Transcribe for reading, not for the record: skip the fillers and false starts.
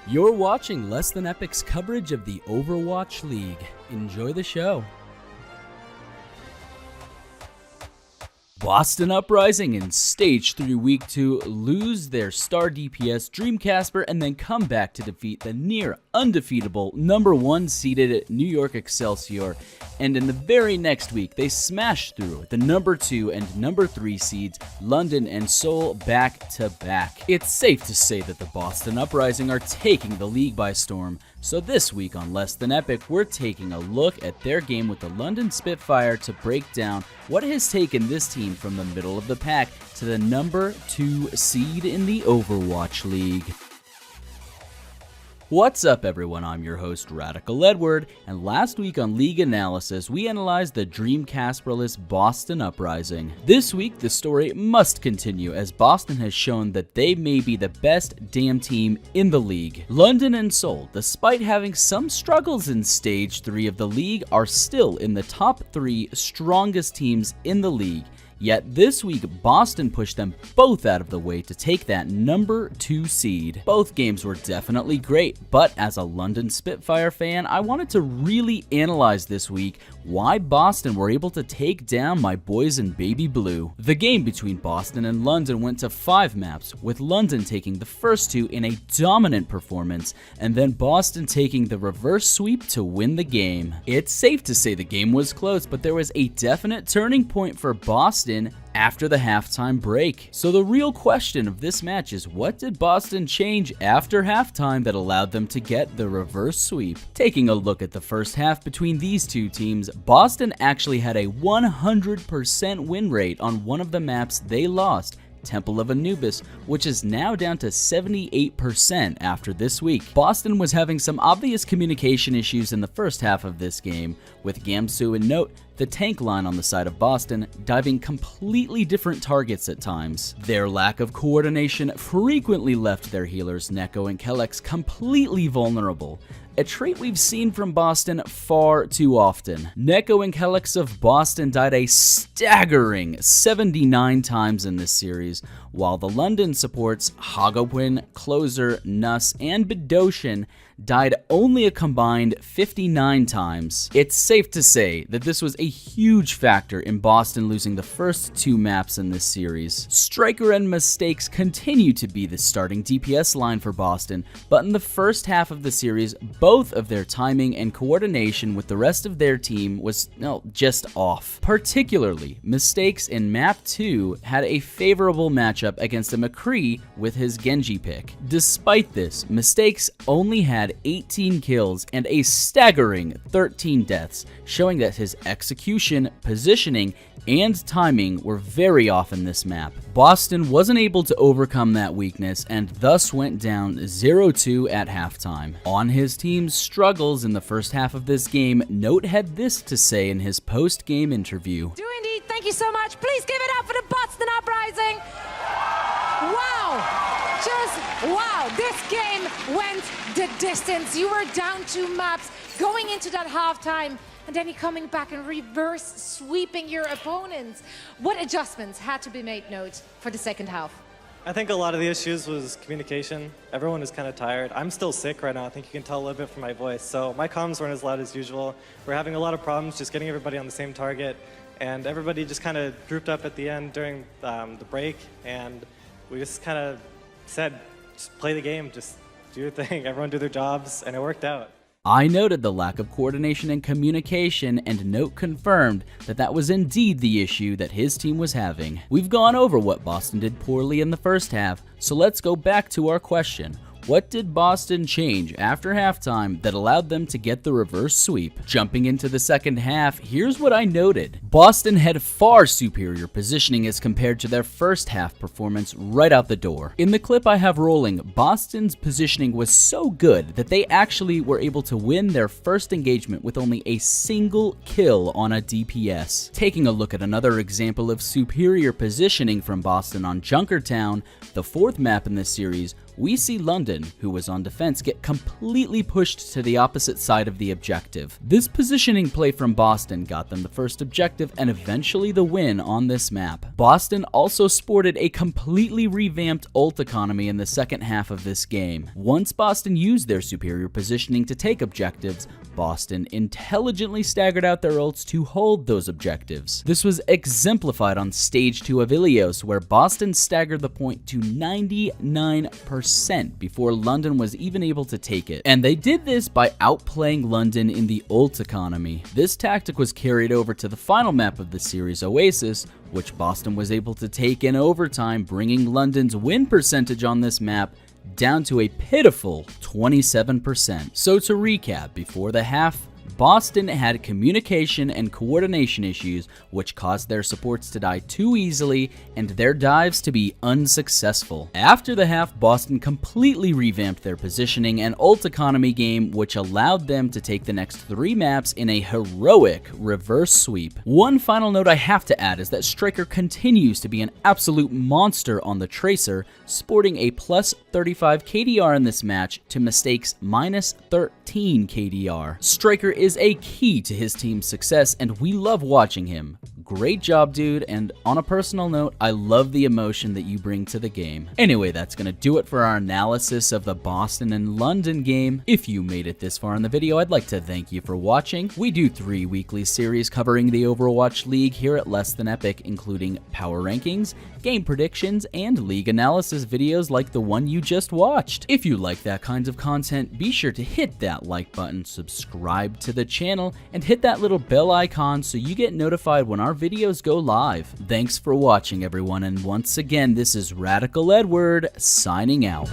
You're watching Less Than Epic's coverage of the Overwatch League. Enjoy the show. Boston Uprising in Stage 3 Week 2 lose their star DPS Dreamcasper and then come back to defeat the near undefeatable number 1 seeded New York Excelsior. And in the very next week, they smash through the number 2 and number 3 seeds London and Seoul back to back. It's safe to say that the Boston Uprising are taking the league by storm. So this week on Less Than Epic, we're taking a look at their game with the London Spitfire to break down what has taken this team from the middle of the pack to the number 2 seed in the Overwatch League. What's up everyone, I'm your host Radical Edward, and last week on League Analysis we analyzed the Dreamcasperless Boston Uprising. This week the story must continue as Boston has shown that they may be the best damn team in the league. London and Seoul, despite having some struggles in Stage 3 of the league, are still in the top 3 strongest teams in the league. Yet this week, Boston pushed them both out of the way to take that number 2 seed. Both games were definitely great, but as a London Spitfire fan, I wanted to really analyze this week why Boston were able to take down my boys in baby blue. The game between Boston and London went to 5 maps, with London taking the first 2 in a dominant performance, and then Boston taking the reverse sweep to win the game. It's safe to say the game was close, but there was a definite turning point for Boston after the halftime break. So the real question of this match is, what did Boston change after halftime that allowed them to get the reverse sweep? Taking a look at the first half between these two teams, Boston actually had a 100% win rate on one of the maps they lost, Temple of Anubis, which is now down to 78% after this week. Boston was having some obvious communication issues in the first half of this game, with Gamsu and Note, the tank line on the side of Boston, diving completely different targets at times. Their lack of coordination frequently left their healers Neko and Kellex completely vulnerable, a trait we've seen from Boston far too often. Neko and Kellex of Boston died a staggering 79 times in this series, while the London supports Hagopin, Closer, Nuss, and Bedoshin died only a combined 59 times. It's safe to say that this was a huge factor in Boston losing the first 2 maps in this series. Striker and Mistakes continue to be the starting DPS line for Boston, but in the first half of the series, both of their timing and coordination with the rest of their team was, just off. Particularly, Mistakes in map 2 had a favorable matchup against a McCree with his Genji pick. Despite this, Mistakes only had 18 kills and a staggering 13 deaths, showing that his execution, positioning, and timing were very off in this map. Boston wasn't able to overcome that weakness and thus went down 0-2 at halftime. On his team's struggles in the first half of this game, Note had this to say in his post-game interview. Do indeed, thank you so much. Please give it up for the Boston Uprising. Wow! Just wow, this game went the distance. You were down 2 maps going into that halftime, and then you're coming back and reverse sweeping your opponents. What adjustments had to be made, Note, for the second half? I think a lot of the issues was communication. Everyone is kind of tired. I'm still sick right now. I think you can tell a little bit from my voice. So my comms weren't as loud as usual. We're having a lot of problems just getting everybody on the same target, and everybody just kind of grouped up at the end during the break, and we just kind of said, just play the game, just do your thing, everyone do their jobs, and it worked out. I noted the lack of coordination and communication, and Note confirmed that that was indeed the issue that his team was having. We've gone over what Boston did poorly in the first half, so let's go back to our question. What did Boston change after halftime that allowed them to get the reverse sweep? Jumping into the second half, here's what I noted. Boston had far superior positioning as compared to their first half performance right out the door. In the clip I have rolling, Boston's positioning was so good that they actually were able to win their first engagement with only a single kill on a DPS. Taking a look at another example of superior positioning from Boston on Junkertown, the 4th map in this series, we see London, who was on defense, get completely pushed to the opposite side of the objective. This positioning play from Boston got them the first objective and eventually the win on this map. Boston also sported a completely revamped ult economy in the second half of this game. Once Boston used their superior positioning to take objectives, Boston intelligently staggered out their ults to hold those objectives. This was exemplified on Stage 2 of Ilios, where Boston staggered the point to 99% before London was even able to take it. And they did this by outplaying London in the ult economy. This tactic was carried over to the final map of the series, Oasis, which Boston was able to take in overtime, bringing London's win percentage on this map down to a pitiful 27%. So to recap, before the half, Boston had communication and coordination issues which caused their supports to die too easily and their dives to be unsuccessful. After the half, Boston completely revamped their positioning and ult economy game, which allowed them to take the next 3 maps in a heroic reverse sweep. One final note I have to add is that Striker continues to be an absolute monster on the Tracer, sporting a plus 35 KDR in this match to Mistake's minus 13 KDR. Striker is a key to his team's success, and we love watching him. Great job, dude, and on a personal note, I love the emotion that you bring to the game. Anyway, that's gonna do it for our analysis of the Boston and London game. If you made it this far in the video, I'd like to thank you for watching. We do 3 weekly series covering the Overwatch League here at Less Than Epic, including power rankings, game predictions, and league analysis videos like the one you just watched. If you like that kind of content, be sure to hit that like button, subscribe to the channel, and hit that little bell icon so you get notified when our videos go live. Thanks for watching, everyone, and once again, this is Radical Edward signing out.